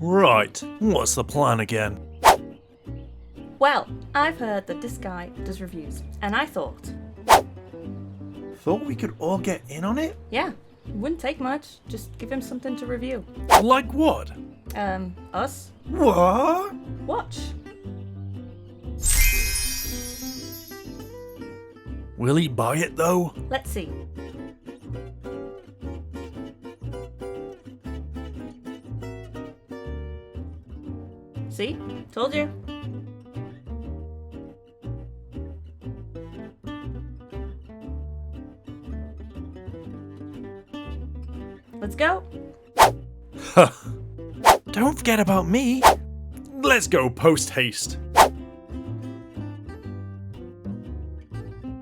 Right, what's the plan again? Well, I've heard that this guy does reviews, and I thought, Thought we could all get in on it? yeah, it wouldn't take much. Just give him something to review. Like what? Us? What? Watch. Will he buy it though? Let's see. See? Told you. Let's go. Huh. Don't forget about me. Let's go post haste.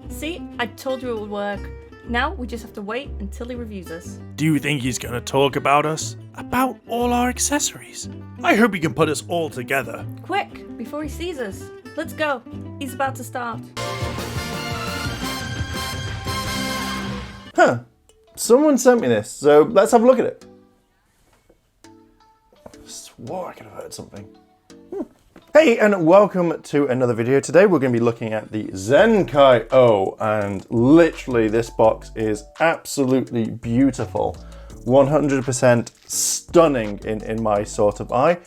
See? I told you it would work. Now we just have to wait until he reviews us. Do you think he's gonna talk about us? About all our accessories? I hope he can put us all together. Quick, before he sees us. Let's go. He's about to start. Huh. Someone sent me this, so let's have a look at it. I swore I could have heard something. Hey, and welcome to another video. Today we're going to be looking at the ZenkaiOh, and literally this box is absolutely beautiful. 100% stunning in my sort of eye.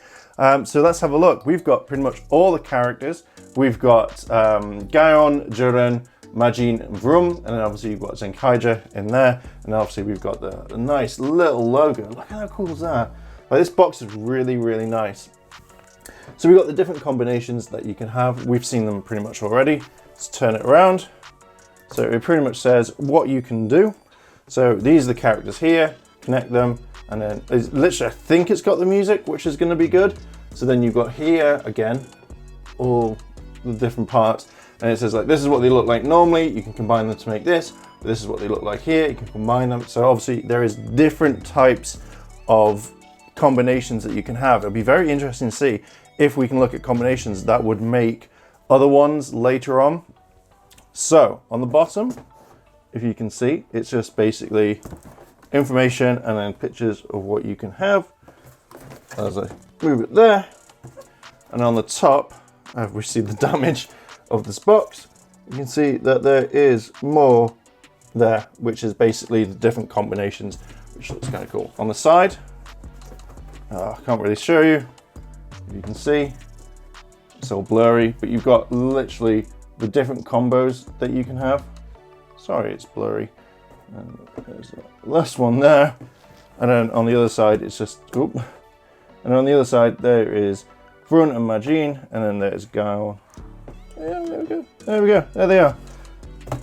So let's have a look. We've got pretty much all the characters. We've got Gaon, Juren, Majin, and Vroom, and then obviously you've got Zenkaija in there, and obviously we've got the nice little logo. Look how cool is that? Like, this box is really, really nice. So we've got the different combinations that you can have. We've seen them pretty much already. Let's turn it around. So it pretty much says what you can do. So these are the characters here, connect them, and then it's literally, I think it's got the music, which is going to be good. So then you've got here, again, all the different parts. And it says like, this is what they look like normally. You can combine them to make this. This is what they look like here. You can combine them. So obviously there is different types of combinations that you can have. It'll be very interesting to see if we can look at combinations that would make other ones later on. So on the bottom, if you can see, it's just basically information and then pictures of what you can have. As I move it there, and on the top, I've received the damage of this box. You can see that there is more there, which is basically the different combinations, which looks kind of cool. On the side, I can't really show you. You can see it's all blurry, but you've got literally the different combos that you can have. Sorry, it's blurry. And there's the last one there, and then on the other side, it's just oop. And on the other side, there is Vrun and Majin, and then there's Gaon. Yeah, there we go. There we go. There they are.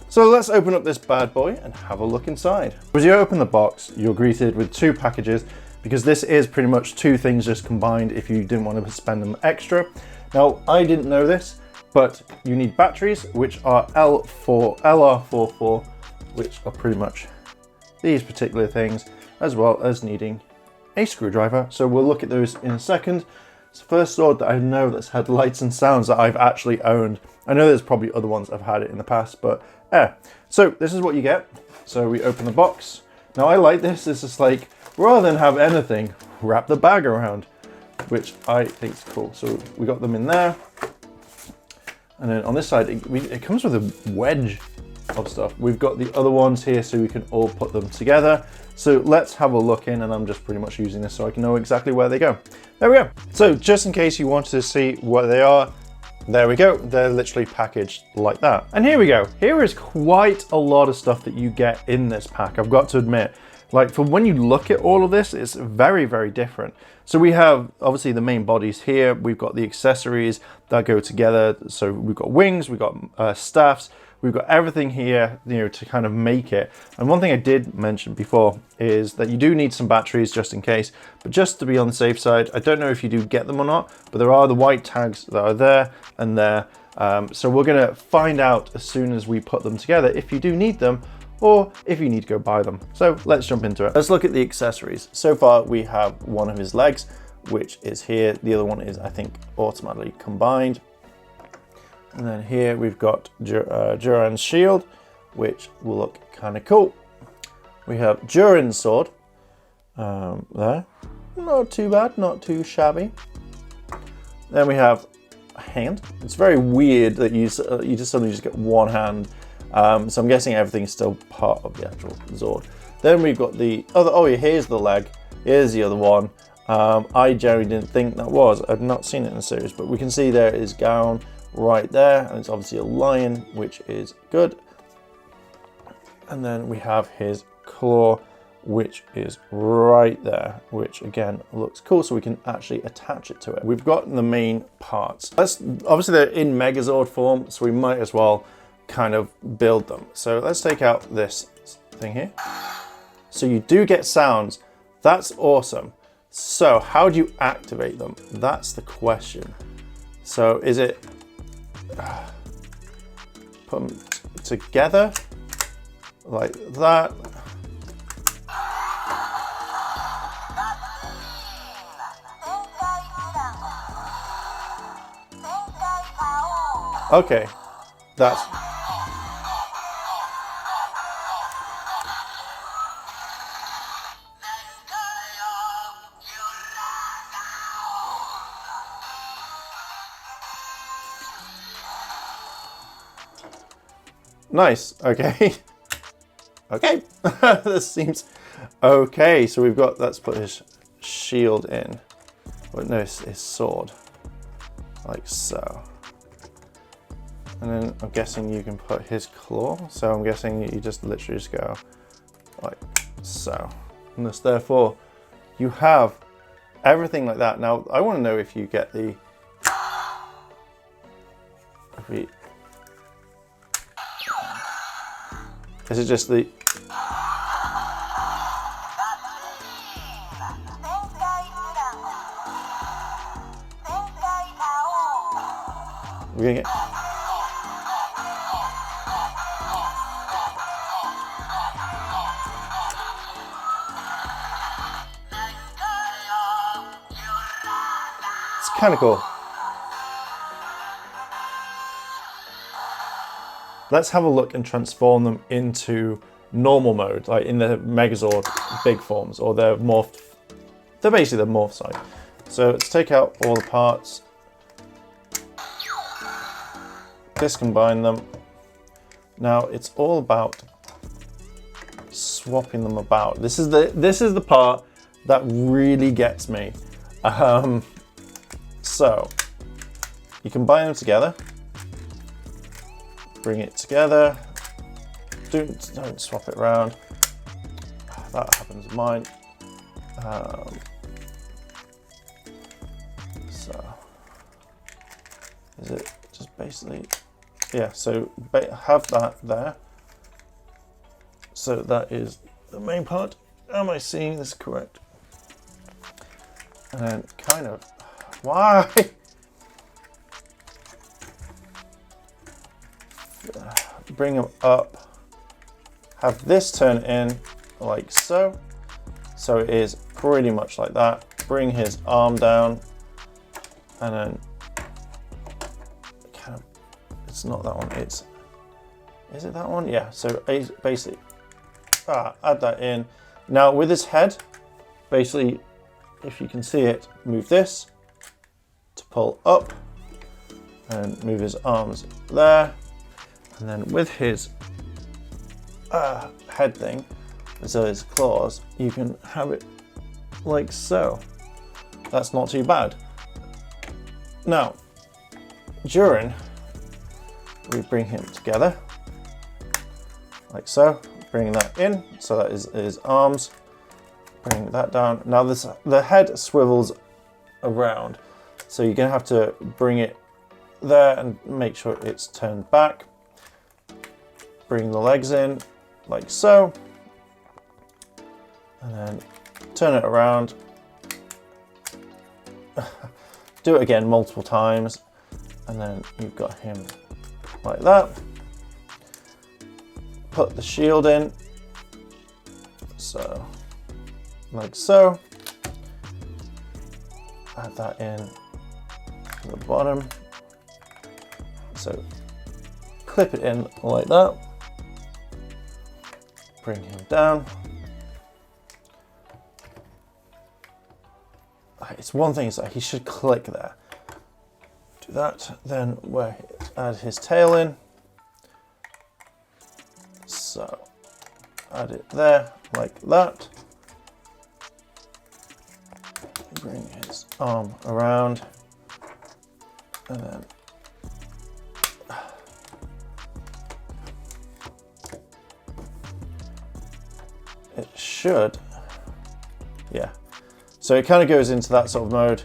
So let's open up this bad boy and have a look inside. As you open the box, you're greeted with two packages, because this is pretty much two things just combined if you didn't want to spend them extra. Now, I didn't know this, but you need batteries, which are LR44, which are pretty much these particular things, as well as needing a screwdriver. So we'll look at those in a second. It's the first sword that I know that's had lights and sounds that I've actually owned. I know there's probably other ones I've had it in the past, but yeah. So this is what you get. So we open the box. Now I like this. It's just like, rather than have anything, wrap the bag around, which I think is cool. So we got them in there. And then on this side, it comes with a wedge of stuff. We've got the other ones here so we can all put them together. So let's have a look in, and I'm just pretty much using this so I can know exactly where they go. There we go. So just in case you wanted to see what they are, there we go. They're literally packaged like that. And here we go. Here is quite a lot of stuff that you get in this pack, I've got to admit. Like, for when you look at all of this, it's very, very different. So we have obviously the main bodies here. We've got the accessories that go together. So we've got wings, we've got staffs, we've got everything here, you know, to kind of make it. And one thing I did mention before is that you do need some batteries just in case, but just to be on the safe side, I don't know if you do get them or not, but there are the white tags that are there and there. So we're gonna find out as soon as we put them together if you do need them, or if you need to go buy them. So let's jump into it. Let's look at the accessories. So far we have one of his legs, which is here. The other one is, I think, automatically combined. And then here we've got Juren's shield, which will look kind of cool. We have Juren's sword there, not too bad, not too shabby. Then we have a hand. It's very weird that you just suddenly just get one hand. So I'm guessing everything's still part of the actual Zord. Then we've got the other, oh yeah, here's the leg. Here's the other one. I generally didn't think that was. I've not seen it in the series, but we can see there is Gown right there, and it's obviously a lion, which is good. And then we have his claw, which is right there, which again looks cool, so we can actually attach it to it. We've got the main parts. Obviously they're in Megazord form, so we might as well kind of build them. So let's take out this thing here. So you do get sounds. That's awesome. So how do you activate them? That's the question. So is it put them together like that? Okay, that's nice. Okay. Okay. This seems okay. So we've got, let's put his shield in. But no, his sword. Like so. And then I'm guessing you can put his claw. So I'm guessing you just literally just go like so. And thus, therefore, you have everything like that. Now, I want to know if you get the... Is it just the... We're gonna get... It's kind of cool. Let's have a look and transform them into normal mode, like in the Megazord big forms, or they're morphed. They're basically the morph side. So let's take out all the parts, discombine them. Now it's all about swapping them about. This is the part that really gets me. So you combine them together. Bring it together. Don't swap it around. That happens with mine. So is it just basically, yeah, so have that there. So that is the main part. Am I seeing this correct? And then kind of, why? Bring them up, have this turn in like so. So it is pretty much like that. Bring his arm down, and then kind of, it's not that one, is it that one? Yeah, so basically, add that in. Now with his head, basically, if you can see it, move this to pull up, and move his arms there. And then with his head thing, so his claws, you can have it like so. That's not too bad. Now, during, we bring him together, like so, bring that in, so that is his arms, bring that down. Now the head swivels around, so you're gonna have to bring it there and make sure it's turned back. Bring the legs in, like so, and then turn it around. Do it again multiple times, and then you've got him like that. Put the shield in, so, like so. Add that in to the bottom. So, clip it in like that. Bring him down. it's one thing, so he should click there. Do that, then where add his tail in. So add it there like that. Bring his arm around, and then it should, yeah. So it kind of goes into that sort of mode,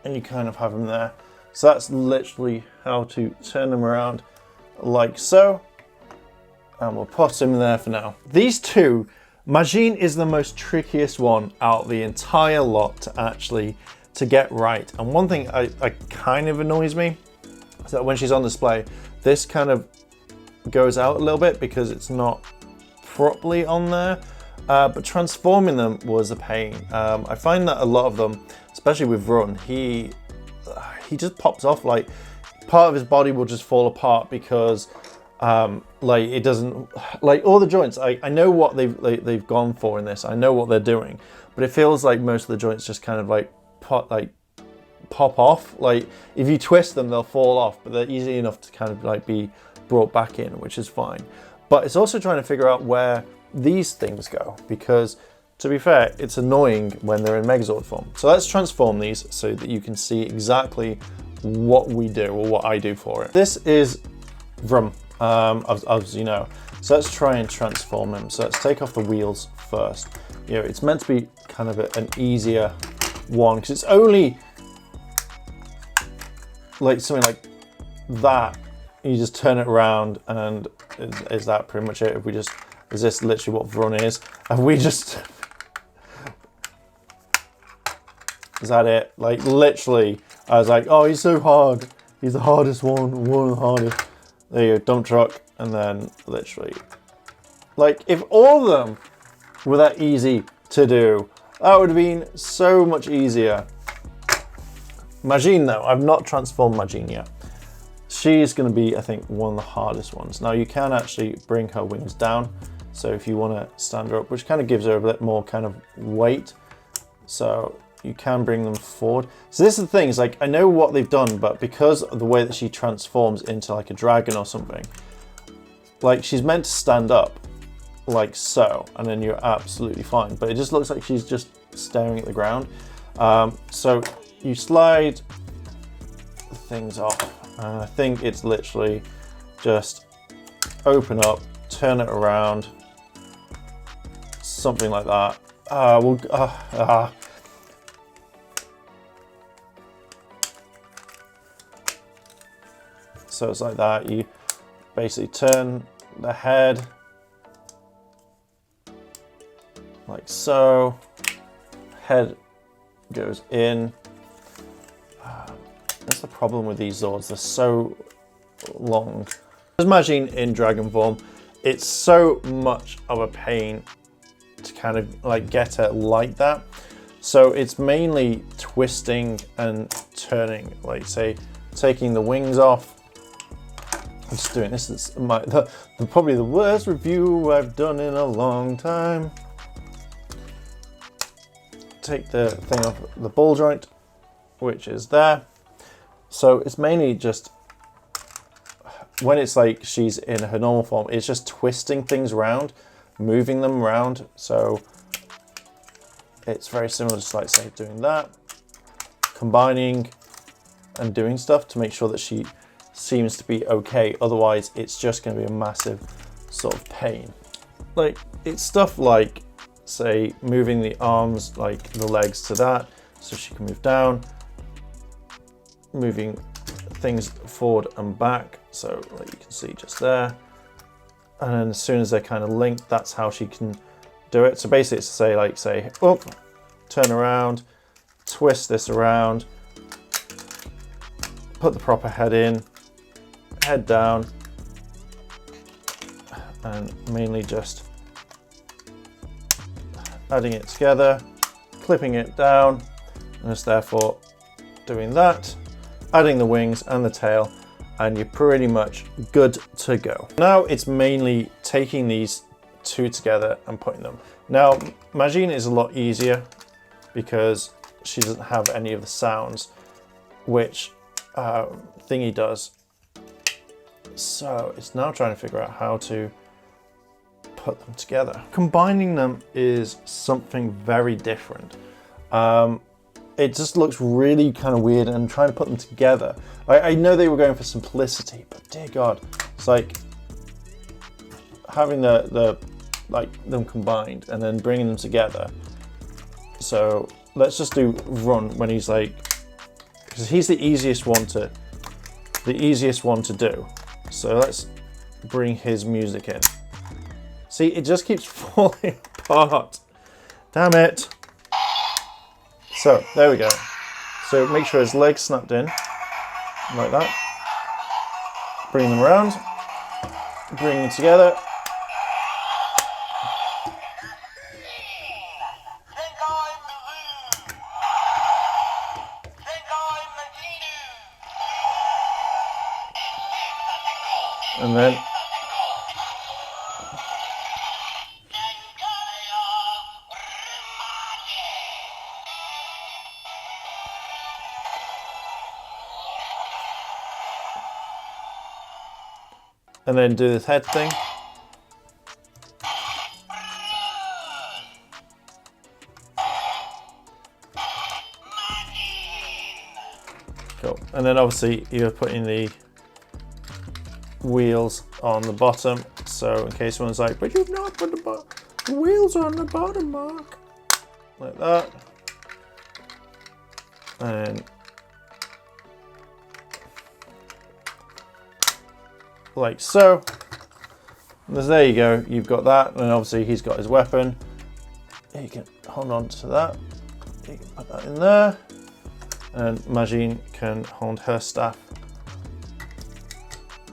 and you kind of have him there. So that's literally how to turn him around like so. And we'll put him there for now. These two, Majin is the most trickiest one out of the entire lot to get right. And one thing I kind of annoys me is that when she's on display, this kind of goes out a little bit because it's not properly on there. But transforming them was a pain. I find that a lot of them, especially with Run, he just pops off, like part of his body will just fall apart because like it doesn't, like all the joints, I know what they've gone for in this, I know what they're doing, but it feels like most of the joints just kind of like pop off. Like if you twist them, they'll fall off, but they're easy enough to kind of like be brought back in, which is fine. But it's also trying to figure out where these things go, because to be fair, it's annoying when they're in Megazord form. So let's transform these so that you can see exactly what we do, or what I do for it. This is Vrum, as you know. So let's try and transform him. So let's take off the wheels first. You know, it's meant to be kind of an easier one, because it's only like something like that. You just turn it around, and is that pretty much it? If we just, is this literally what Vrun is? And we just, is that it? Like literally, I was like, oh, he's so hard. He's the hardest one of the hardest. There you go, dump truck. And then literally, like if all of them were that easy to do, that would have been so much easier. Majin though, I've not transformed Majin yet. She's going to be, I think, one of the hardest ones. Now you can actually bring her wings down. So if you want to stand her up, which kind of gives her a bit more kind of weight. So you can bring them forward. So this is the thing, is like, I know what they've done, but because of the way that she transforms into like a dragon or something, like she's meant to stand up like so, and then you're absolutely fine. But it just looks like she's just staring at the ground. So you slide things off. And I think it's literally just open up, turn it around, something like that. So it's like that. You basically turn the head like so. Head goes in. That's the problem with these Zords, they're so long. As Majin in dragon form, it's so much of a pain to kind of like get her like that. So it's mainly twisting and turning, like say, taking the wings off. I'm just doing this, it's probably the worst review I've done in a long time. Take the thing off the ball joint, which is there. So it's mainly just, when it's like she's in her normal form, it's just twisting things around, moving them around. So it's very similar, just like say doing that, combining and doing stuff to make sure that she seems to be okay. Otherwise it's just going to be a massive sort of pain. Like it's stuff like, say, moving the arms, like the legs to that, so she can move down. Moving things forward and back, so like you can see just there, and then as soon as they're kind of linked, that's how she can do it. So basically it's to say, like say up, turn around, twist this around, put the proper head in, head down, and mainly just adding it together, clipping it down, and it's therefore doing that, adding the wings and the tail, and you're pretty much good to go. Now it's mainly taking these two together and putting them. Now Majin is a lot easier because she doesn't have any of the sounds, which Thingy does. So it's now trying to figure out how to put them together. Combining them is something very different. It just looks really kind of weird, and trying to put them together. I know they were going for simplicity, but dear God, it's like having them combined and then bringing them together. So let's just do run when he's like, because he's the easiest one to do. So let's bring his music in. See, it just keeps falling apart. Damn it. So there we go. So make sure his legs snapped in like that. Bring them around. Bring them together. And then do this head thing. Cool. And then obviously you're putting the wheels on the bottom, so in case someone's like, but you've not put the wheels on the bottom, Mark. Like that. And like so. And there you go, you've got that, and obviously he's got his weapon. You can hold on to that. You can put that in there. And Majin can hold her staff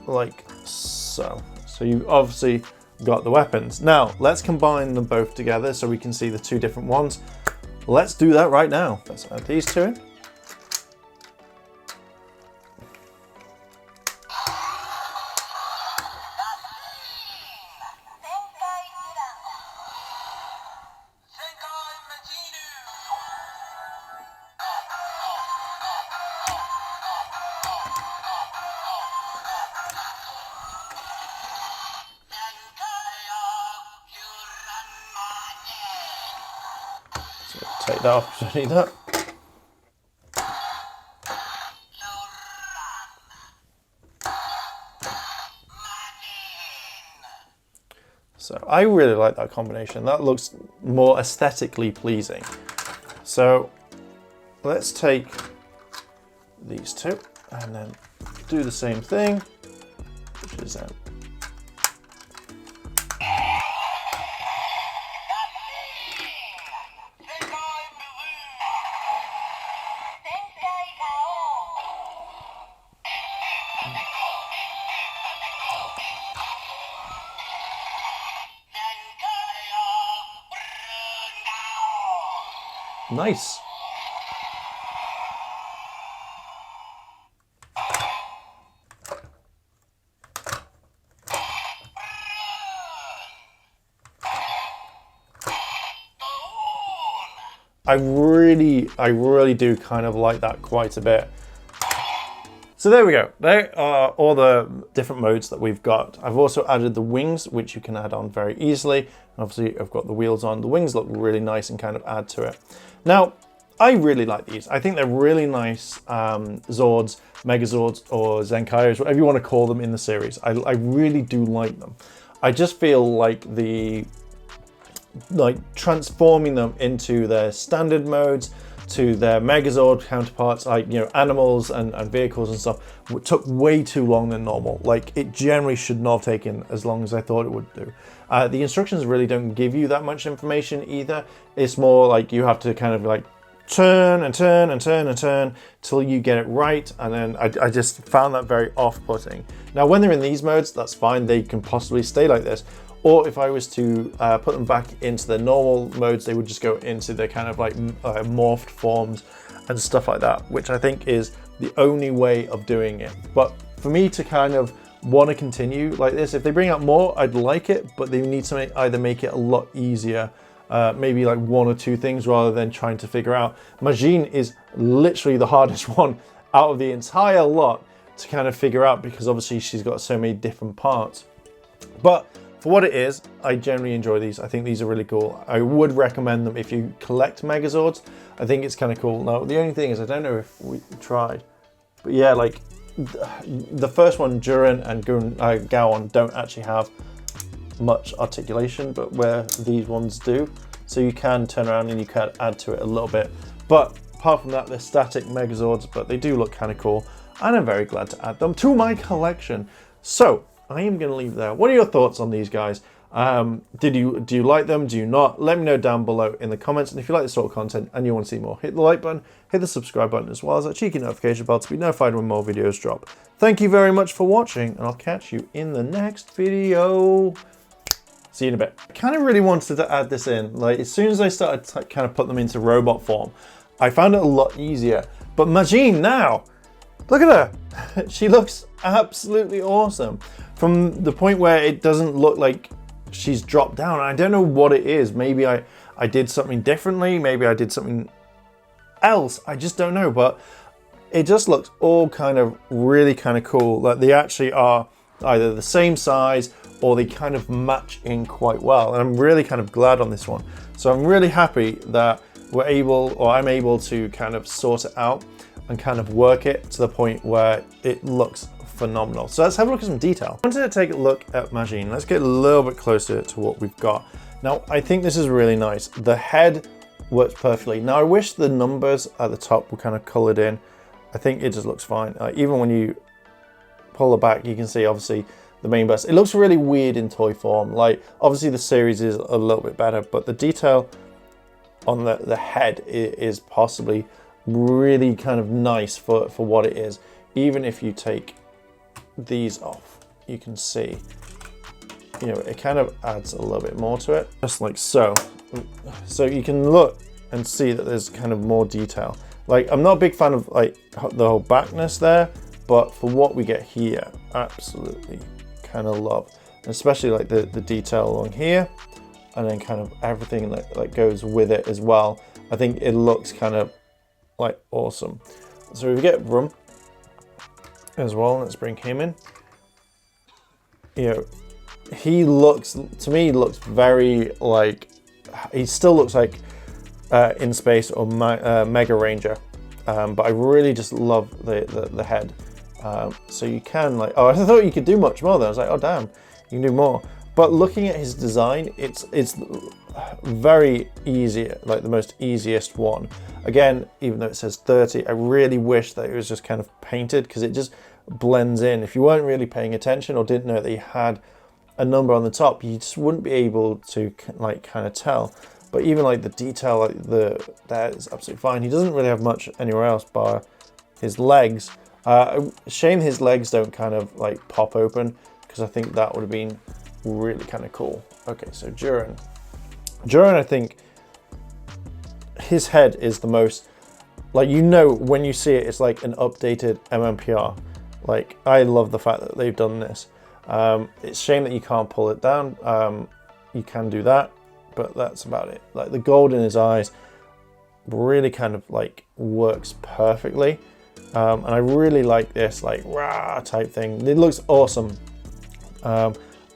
like so. So you obviously got the weapons. Now let's combine them both together so we can see the two different ones. Let's do that right now. Let's add these two in. Take that off, I need that. So I really like that combination. That looks more aesthetically pleasing. So let's take these two and then do the same thing, which is nice. I really do kind of like that quite a bit. So there we go. There are all the different modes that we've got. I've also added the wings, which you can add on very easily. Obviously, I've got the wheels on. The wings look really nice and kind of add to it. Now, I really like these. I think they're really nice zords, megazords, or ZenkaiOhs, whatever you want to call them in the series. I really do like them. I just feel like transforming them into their standard modes, to their Megazord counterparts, like, you know, animals and vehicles and stuff, took way too long than normal. Like, it generally should not have taken as long as I thought it would do. The instructions really don't give you that much information either. It's more like you have to kind of like turn and turn and turn and turn till you get it right, and then I just found that very off-putting. Now, when they're in these modes, that's fine. They can possibly stay like this. Or if I was to put them back into the normal modes, they would just go into the kind of like morphed forms and stuff like that, which I think is the only way of doing it. But for me to kind of want to continue like this, if they bring out more, I'd like it, but they need to either make it a lot easier maybe like 1 or 2 things rather than trying to figure out. Majin is literally the hardest one out of the entire lot to kind of figure out because obviously she's got so many different parts. But for what it is, I generally enjoy these. I think these are really cool. I would recommend them if you collect Megazords. I think it's kind of cool. Now, the only thing is I don't know if we tried, but yeah, like the first one, Jiren and Gaon, don't actually have much articulation, but where these ones do. So you can turn around and you can add to it a little bit. But apart from that, they're static Megazords, but they do look kind of cool. And I'm very glad to add them to my collection. So I am going to leave there. What are your thoughts on these guys? Do you like them? Do you not? Let me know down below in the comments. And if you like this sort of content and you want to see more, hit the like button, hit the subscribe button, as well as that cheeky notification bell to be notified when more videos drop. Thank you very much for watching, and I'll catch you in the next video. See you in a bit. I kind of really wanted to add this in. Like, as soon as I started to kind of put them into robot form, I found it a lot easier. But Majin now, look at her. She looks absolutely awesome. From the point where it doesn't look like she's dropped down. I don't know what it is. Maybe I did something differently. Maybe I did something else. I just don't know. But it just looks all kind of really kind of cool. Like they actually are either the same size or they kind of match in quite well. And I'm really kind of glad on this one. So I'm really happy that I'm able to kind of sort it out and kind of work it to the point where it looks phenomenal. So let's have a look at some detail. I wanted to take a look at Majin. Let's get a little bit closer to what we've got. Now, I think this is really nice. The head works perfectly. Now, I wish the numbers at the top were kind of colored in. I think it just looks fine. Even when you pull it back, you can see obviously the main bus. It looks really weird in toy form. Like, obviously the series is a little bit better, but the detail on the head is possibly really kind of nice for what it is. Even if you take these off, you can see, you know, it kind of adds a little bit more to it, just like so. So you can look and see that there's kind of more detail. Like, I'm not a big fan of like the whole backness there, but for what we get here, absolutely kind of love. And especially like the detail along here, and then kind of everything that goes with it as well. I think it looks kind of like awesome. So we get room as well. Let's bring him in. You know, he looks, to me, looks very like, he still looks like In Space or Mega Ranger, but I really just love the head. So you can like, oh, I thought you could do much more then. I was like, oh damn, you can do more. But looking at his design, it's very easy, like the most easiest one. Again, even though it says 30, I really wish that it was just kind of painted because it just blends in. If you weren't really paying attention or didn't know that he had a number on the top, you just wouldn't be able to like kind of tell. But even like the detail, like that is absolutely fine. He doesn't really have much anywhere else bar his legs. Shame his legs don't kind of like pop open because I think that would have been really kind of cool. Okay, so Jiren, I think his head is the most, like, you know, when you see it, it's like an updated MMPR. Like, I love the fact that they've done this. It's a shame that you can't pull it down. You can do that, but that's about it. Like, the gold in his eyes really kind of like works perfectly. And I really like this like rah type thing. It looks awesome.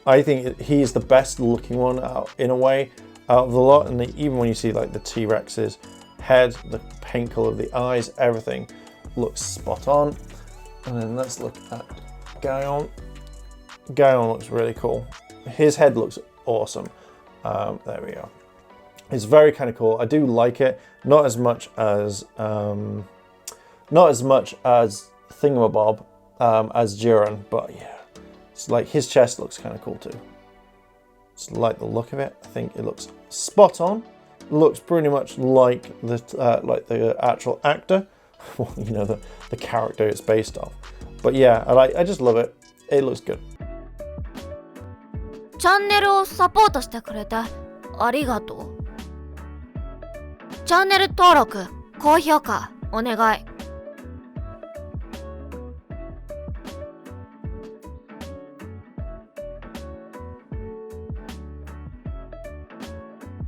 I think he's the best looking one out in a way out of the lot, and even when you see like the T-Rex's head, the paint color of the eyes, everything looks spot on. And then let's look at Gaon. Gaon looks really cool. His head looks awesome. There we go. It's very kind of cool. I do like it. Not as much as Thingamabob as Jiren, but yeah. It's like his chest looks kind of cool too. Just like the look of it. I think it looks spot on. It looks pretty much like the actual actor, well, you know, the character it's based off. But yeah, I just love it. It looks good. チャンネルをサポートしてくれてありがとう。チャンネル登録、高評価お願い。